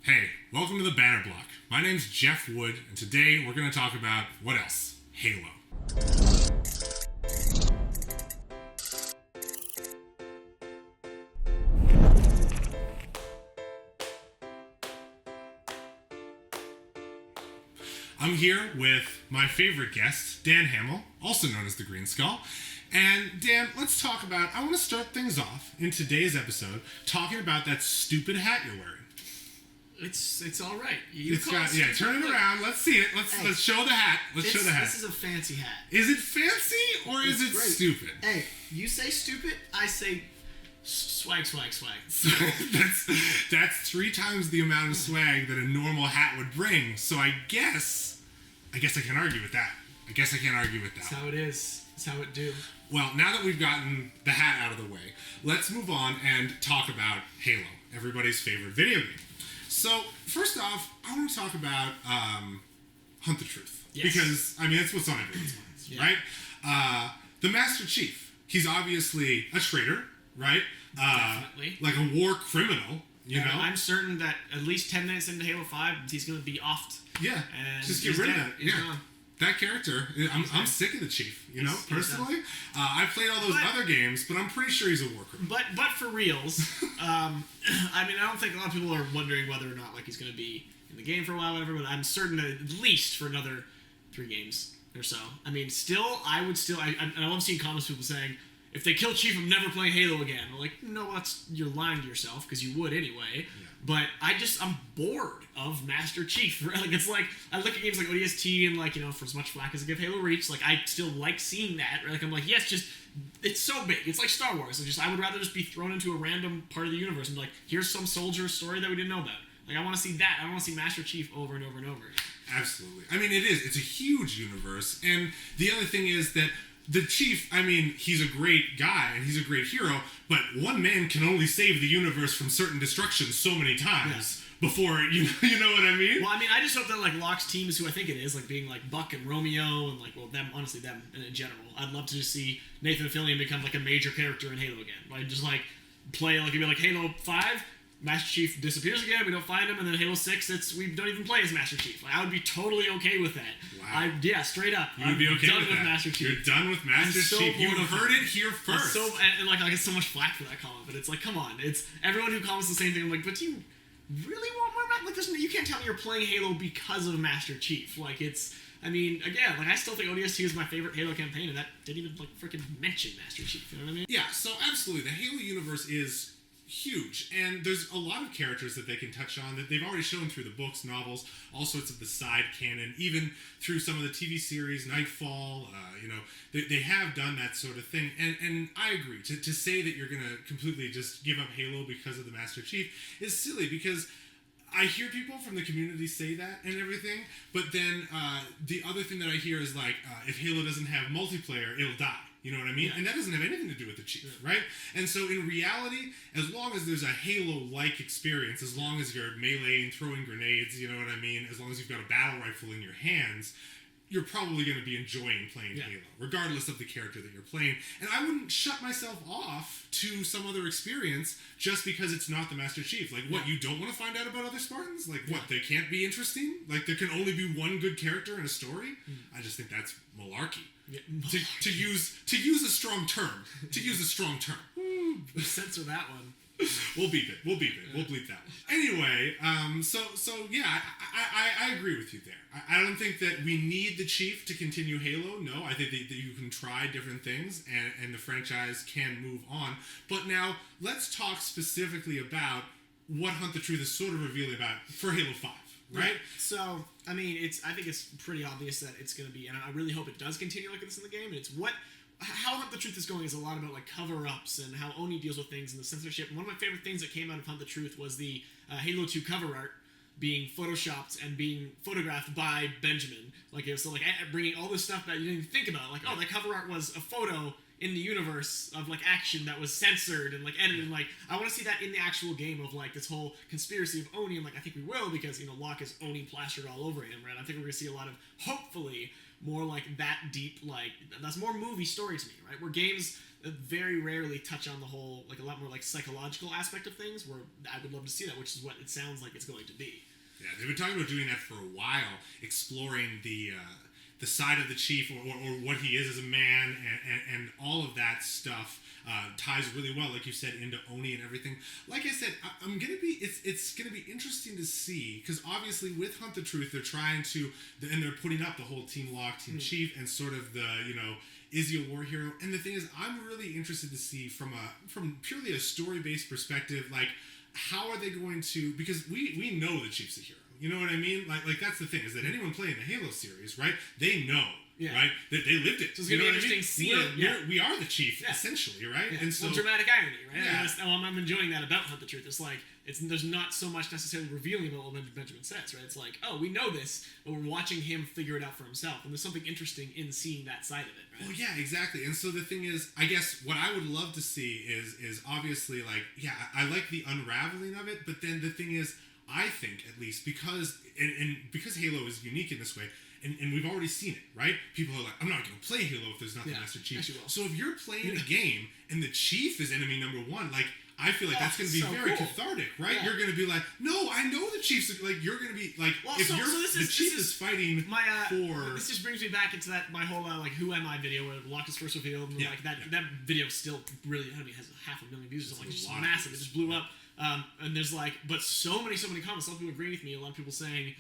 Hey, welcome to the Banter Block. My name's Jeff Wood, and today we're going to talk about, what else? Halo. I'm here with my favorite guest, Dan Hamill, also known as the Greenskull. And Dan, let's talk about, I want to start things off in today's episode talking about that stupid hat you're wearing. It's all right. Turn it around. Let's see it. Let's show the hat. Show the hat. This is a fancy hat. Is it fancy or is it great. stupid? Hey, you say stupid, I say swag. that's 3 times the amount of swag that a normal hat would bring. So I guess I can't argue with that. That's how it is. That's how it do. Well, now that we've gotten the hat out of the way, let's move on and talk about Halo, everybody's favorite video game. So, first off, I want to talk about Hunt the Truth. Yes. Because, that's what's on everyone's minds, right? The Master Chief, he's obviously a traitor, right? Definitely. Like a war criminal, you know? I'm certain that at least 10 minutes into Halo 5, he's going to be offed. Yeah, and just get rid of that. He's Yeah. gone. That character, I'm sick of the Chief, personally. I played all those other games, but I'm pretty sure he's a war criminal. But for reals, I don't think a lot of people are wondering whether or not he's going to be in the game for a while, whatever. But I'm certain that at least for another 3 games or so. I love seeing comments people saying, if they kill Chief, I'm never playing Halo again. I'm like, no, you're lying to yourself because you would anyway. Yeah. But I'm bored of Master Chief. It's like I look at games like ODST and for as much flack as I give Halo Reach, I still like seeing that. I'm like, yes, it's so big. It's like Star Wars. I would rather just be thrown into a random part of the universe and here's some soldier's story that we didn't know about. I want to see that. I want to see Master Chief over and over and over. Absolutely. It is. It's a huge universe. And the other thing is that the Chief, he's a great guy and he's a great hero, but one man can only save the universe from certain destruction so many times before, you know what I mean? Well, I just hope that, Locke's team is who I think it is, being, Buck and Romeo and, them in general. I'd love to just see Nathan Fillion become, a major character in Halo again. Play, it'd be Halo 5, Master Chief disappears again, we don't find him, and then Halo 6, we don't even play as Master Chief. I would be totally okay with that. Wow. Straight up. You'd be okay done with that. Master Chief. You're done with Master Chief. You heard it here first. I get so much flack for that comment, but it's come on. It's everyone who comments the same thing. I'm like, but do you really want more? You can't tell me you're playing Halo because of Master Chief. I still think ODST is my favorite Halo campaign, and that didn't even freaking mention Master Chief. You know what I mean? Yeah. So absolutely, the Halo universe is huge, and there's a lot of characters that they can touch on that they've already shown through the books, novels, all sorts of the side canon, even through some of the TV series, Nightfall. They have done that sort of thing, and I agree. To say that you're going to completely just give up Halo because of the Master Chief is silly, because I hear people from the community say that and everything, but then the other thing that I hear is if Halo doesn't have multiplayer, it'll die. You know what I mean? Yeah. And that doesn't have anything to do with the Chief, right? And so in reality, as long as there's a Halo-like experience, as long as you're meleeing, throwing grenades, you know what I mean? As long as you've got a battle rifle in your hands, you're probably going to be enjoying playing Halo, regardless of the character that you're playing. And I wouldn't shut myself off to some other experience just because it's not the Master Chief. You don't want to find out about other Spartans? They can't be interesting? There can only be one good character in a story? I just think that's malarkey. Yeah. To use a strong term. Censor that one. We'll beep it. We'll bleep that one. Anyway, I agree with you there. I don't think that we need the Chief to continue Halo. No, I think that you can try different things and the franchise can move on. But now, let's talk specifically about what Hunt the Truth is sort of revealing about for Halo 5. Right? Yeah. So, I think it's pretty obvious that it's going to be, and I really hope it does continue like this in the game, and it's how Hunt the Truth is going is a lot about cover-ups and how Oni deals with things and the censorship. And one of my favorite things that came out of Hunt the Truth was the Halo 2 cover art being photoshopped and being photographed by Benjamin. Bringing all this stuff that you didn't even think about. That cover art was a photo in the universe of like action that was censored and like edited. And, like I want to see that in the actual game of like this whole conspiracy of Oni. And like I think we will, because Locke is Oni plastered all over him, right? I think we're gonna see a lot of, hopefully, more like that deep, like that's more movie story to me, right? Where games very rarely touch on the whole, like a lot more like psychological aspect of things, where I would love to see that, which is what it sounds like it's going to be. Yeah, they've been talking about doing that for a while, exploring the side of the chief, or what he is as a man, and all of that stuff ties really well, like you said, into Oni and everything. Like I said, it's gonna be interesting to see, because obviously with Hunt the Truth, they're trying to, and they're putting up the whole Team Locke, Team Chief, and sort of the is he a war hero? And the thing is, I'm really interested to see from purely a story-based perspective, like how are they going to, because we know the Chief's a hero. You know what I mean? Like that's the thing, is that anyone playing the Halo series, right? They know, right? They lived it. So it's gonna be interesting seeing. We are the Chief, essentially, right? Yeah. And so, well, dramatic irony, right? Yeah. I'm enjoying that about Hunt the Truth. It's like there's not so much necessarily revealing about what Benjamin says, right? It's like, oh, we know this, but we're watching him figure it out for himself, and there's something interesting in seeing that side of it, right? Well, yeah, exactly. And so the thing is, I guess what I would love to see is obviously like, yeah, I like the unraveling of it, but then the thing is, I think, at least, because Halo is unique in this way, and we've already seen it, right? People are like, I'm not going to play Halo if there's not the Master Chief. Yes, you will. So if you're playing a game and the Chief is enemy number one, like, I feel like that's going to be very cathartic, right? Yeah. You're going to be like, no, I know the Chief's, like, you're going to be, like, well, if so the Chief is fighting for... This just brings me back into my whole, like, Who Am I video where Locke is first revealed, and like that video still really, has 500,000 views or something. It's just massive. It just blew up. And there's like, but so many comments. Some people agree with me. A lot of people saying,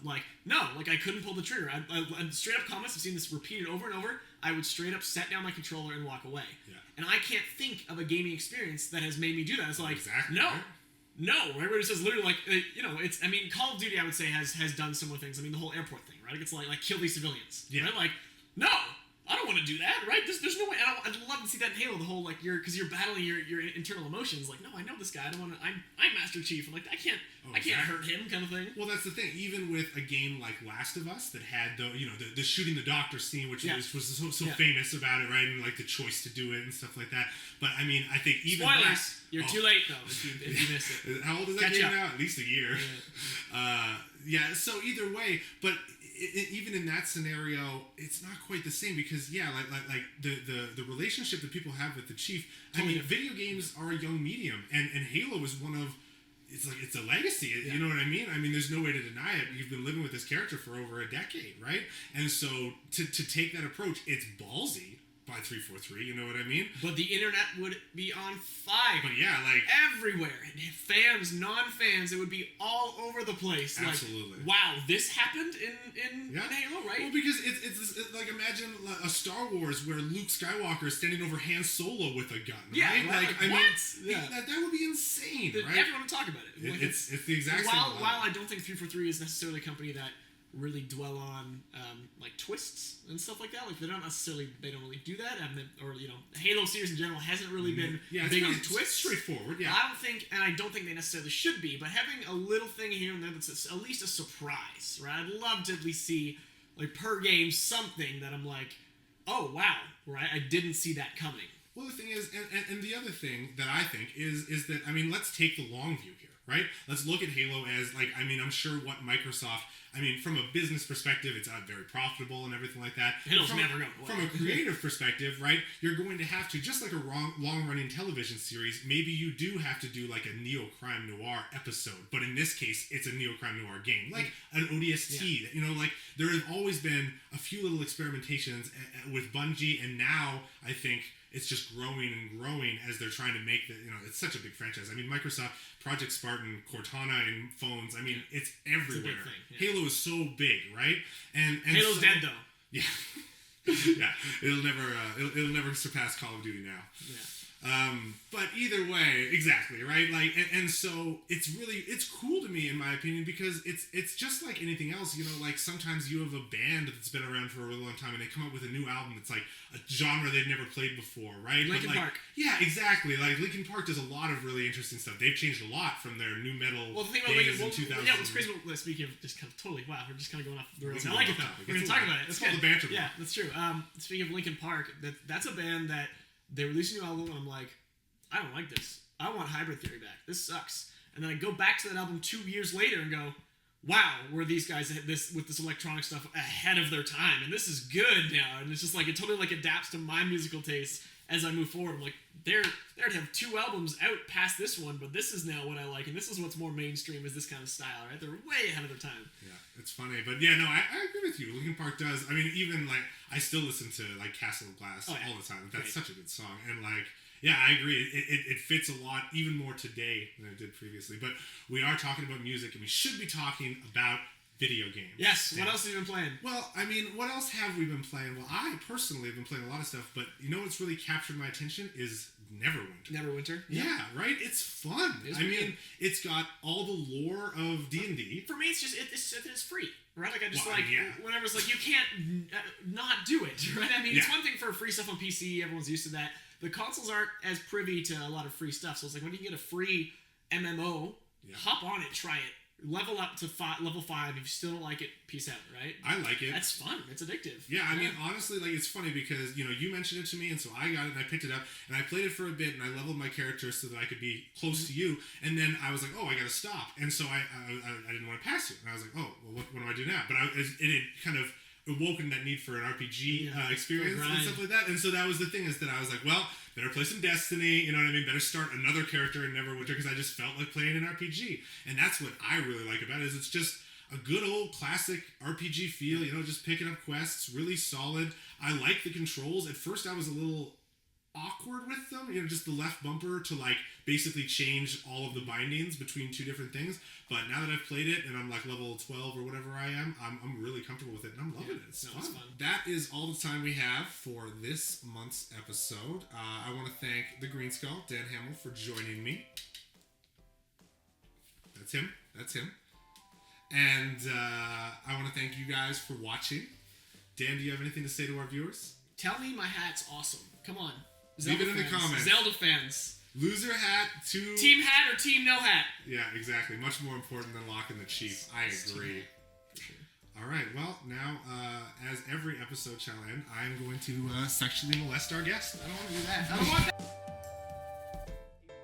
like, no, like I couldn't pull the trigger. I straight up comments. I've seen this repeated over and over. I would straight up set down my controller and walk away. Yeah. And I can't think of a gaming experience that has made me do that. It's like, no, right? Where it says literally like, it's. I mean, Call of Duty, I would say has done similar things. I mean, the whole airport thing, right? It's like kill these civilians. Yeah. Right? Like, no. I don't want to do that, right? There's no way. I'd love to see that in Halo. The whole because you're battling your internal emotions. Like, no, I know this guy. I don't want to. I'm Master Chief. I'm like, I can't hurt him, kind of thing. Well, that's the thing. Even with a game like Last of Us that had the shooting the doctor scene, which was so famous about it, right? And like the choice to do it and stuff like that. But I mean, I think even spoilers. You're too late though if you missed it. How old is that game now? At least a year. Yeah. So either way, but. Even in that scenario, it's not quite the same, because like the relationship that people have with the Chief. I mean, video games are a young medium, and Halo is one of. It's a legacy. You know what I mean? I mean, there's no way to deny it. You've been living with this character for over a decade, right? And so to take that approach, it's ballsy. By 343, you know what I mean? But the internet would be on fire. But yeah, like everywhere. Fans, non-fans, it would be all over the place. Absolutely. Like, wow, this happened in Halo, right? Well, because it's like, imagine a Star Wars where Luke Skywalker is standing over Han Solo with a gun. Yeah, right? Like I what? mean, that would be insane, right? Everyone would talk about it. Like, it's the exact same. While I don't think 343 is necessarily a company that really dwell on like twists and stuff like that. Like they don't really do that. Or Halo series in general hasn't really been big on twists. Straightforward. Yeah. I don't think they necessarily should be. But having a little thing here and there that's at least a surprise, right? I'd love to at least see like per game something that I'm like, oh wow, right? I didn't see that coming. Well, the thing is, and the other thing that I think is that, I mean, let's take the long view here, right? Let's look at Halo as, like, I mean, I'm sure what Microsoft, I mean, from a business perspective, it's very profitable and everything like that. Halo's never going to From a creative perspective, right, you're going to have to, just like a long-running television series, maybe you do have to do, like, a neo-crime noir episode, but in this case, it's a neo-crime noir game, like an ODST, like, there have always been a few little experimentations with Bungie, and now, I think, it's just growing and growing as they're trying to make it's such a big franchise. I mean, Microsoft, Project Spartan, Cortana in phones. I mean, it's everywhere. It's a big thing, Halo is so big, right? And Halo's dead though. Yeah, yeah. It'll never surpass Call of Duty now. Yeah. But either way, exactly, right? Like, and so it's cool to me, in my opinion, because it's just like anything else, like sometimes you have a band that's been around for a really long time and they come up with a new album that's like a genre they've never played before, right? Linkin Park. Yeah, exactly. Like Linkin Park does a lot of really interesting stuff. They've changed a lot from their new metal days in 2000. Yeah, what's crazy about, speaking of just kind of totally, wow, we're just kind of going off the rails. I like it though. We're going to talk about it. It's called the Banter Block. Yeah, that's true. Speaking of Linkin Park, that's a band that they release a new album, and I'm like, I don't like this. I want Hybrid Theory back. This sucks. And then I go back to that album 2 years later and go, wow, were these guys with this electronic stuff ahead of their time, and this is good now. And it's just like it totally like adapts to my musical taste as I move forward. I'm like, they're to have 2 albums out past this one, but this is now what I like, and this is what's more mainstream is this kind of style, right? They're way ahead of their time. Yeah, it's funny, but yeah, no, I agree with you. Linkin Park does. I mean, even like I still listen to like Castle of Glass all the time. That's such a good song, and like. Yeah, I agree. It fits a lot, even more today than it did previously. But we are talking about music, and we should be talking about video games. Yes. What else have you been playing? Well, I mean, what else have we been playing? Well, I personally have been playing a lot of stuff, but you know what's really captured my attention is Neverwinter. Neverwinter? Yeah, right? It's fun. It's got all the lore of D&D. For me, it's just, it's free. Right? Like, I just whenever it's like, you can't not do it, right? I mean, it's one thing for free stuff on PC. Everyone's used to that. The consoles aren't as privy to a lot of free stuff. So it's like when you get a free MMO, hop on it, try it. Level up to level 5. If you still don't like it, peace out, right? I like it. That's fun. It's addictive. Yeah, I mean, honestly, like, it's funny because, you know, you mentioned it to me, and so I got it, and I picked it up, and I played it for a bit, and I leveled my character so that I could be close to you, and then I was like, oh, I gotta stop. And so I didn't want to pass you. And I was like, oh, well, what do I do now? But it kind of awoken that need for an RPG experience and stuff like that. And so that was the thing, is that I was like, well, better play some Destiny, you know what I mean? Better start another character in Neverwinter, because I just felt like playing an RPG. And that's what I really like about it, is it's just a good old classic RPG feel, you know, just picking up quests, really solid. I like the controls. At first I was a little awkward with them, you know, just the left bumper to like basically change all of the bindings between 2 different things. But now that I've played it and I'm like level 12 or whatever I am, I'm really comfortable with it, and I'm loving it. It's fun. That is all the time we have for this month's episode. I want to thank the Greenskull, Dan Hamill, for joining me. That's him. And I want to thank you guys for watching. Dan, do you have anything to say to our viewers? Tell me my hat's awesome. Come on. Leave it in the comments. Zelda fans. Loser hat to... Team hat or team no hat? Yeah, exactly. Much more important than locking the chief. I agree. For sure. All right. Well, now, as every episode shall end, I'm going to sexually molest our guest. I don't want to do that. I don't want that.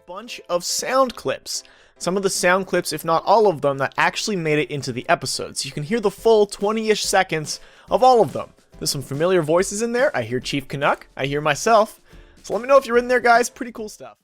Bunch of sound clips. Some of the sound clips, if not all of them, that actually made it into the episodes. You can hear the full 20-ish seconds of all of them. There's some familiar voices in there. I hear Chief Canuck. I hear myself. So let me know if you're in there, guys. Pretty cool stuff.